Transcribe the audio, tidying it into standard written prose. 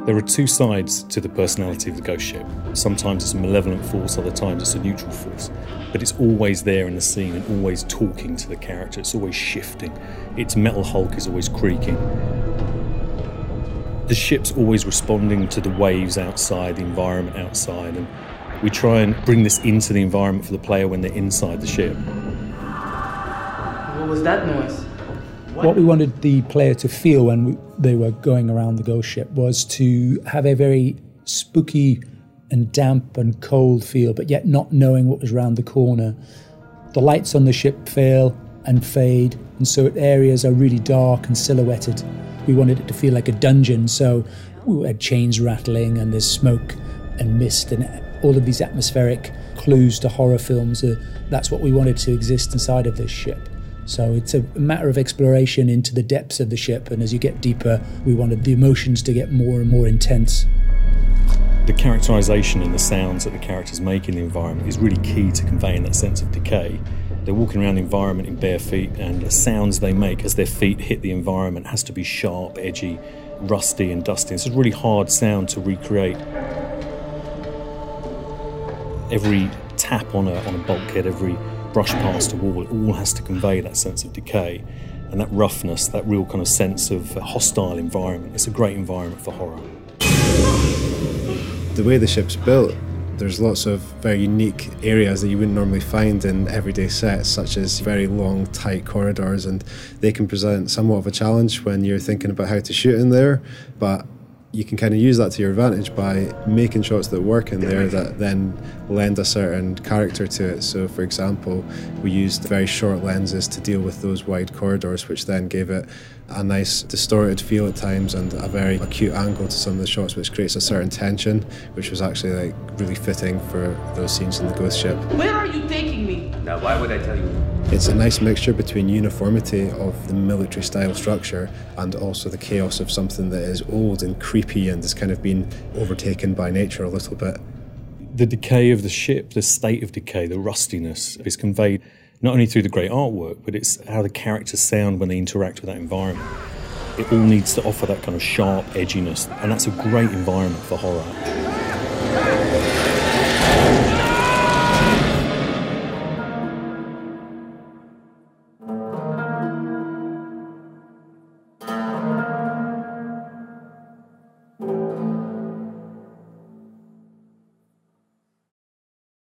There are two sides to the personality of the ghost ship. Sometimes it's a malevolent force, other times it's a neutral force. But it's always there in the scene and always talking to the character. It's always shifting. Its metal hulk is always creaking. The ship's always responding to the waves outside, the environment outside, and we try and bring this into the environment for the player when they're inside the ship. What was that noise? What we wanted the player to feel when they were going around the ghost ship was to have a very spooky and damp and cold feel, but yet not knowing what was around the corner. The lights on the ship fail and fade, and so areas are really dark and silhouetted. We wanted it to feel like a dungeon, so we had chains rattling and there's smoke and mist and all of these atmospheric clues to horror films. That's what we wanted to exist inside of this ship. So it's a matter of exploration into the depths of the ship, and as you get deeper, we wanted the emotions to get more and more intense. The characterisation and the sounds that the characters make in the environment is really key to conveying that sense of decay. They're walking around the environment in bare feet, and the sounds they make as their feet hit the environment has to be sharp, edgy, rusty and dusty. It's a really hard sound to recreate. Every tap on a bulkhead, every brush past a wall, it all has to convey that sense of decay and that roughness, that real kind of sense of a hostile environment. It's a great environment for horror. The way the ship's built, there's lots of very unique areas that you wouldn't normally find in everyday sets, such as very long, tight corridors, and they can present somewhat of a challenge when you're thinking about how to shoot in there, but you can kind of use that to your advantage by making shots that work in there that then lend a certain character to it. So, for example, we used very short lenses to deal with those wide corridors, which then gave it a nice distorted feel at times and a very acute angle to some of the shots, which creates a certain tension, which was actually really fitting for those scenes in the ghost ship. Where are you taking me? Now, why would I tell you? It's a nice mixture between uniformity of the military style structure and also the chaos of something that is old and creepy and has kind of been overtaken by nature a little bit. The decay of the ship, the state of decay, the rustiness is conveyed not only through the great artwork, but it's how the characters sound when they interact with that environment. It all needs to offer that kind of sharp edginess, and that's a great environment for horror.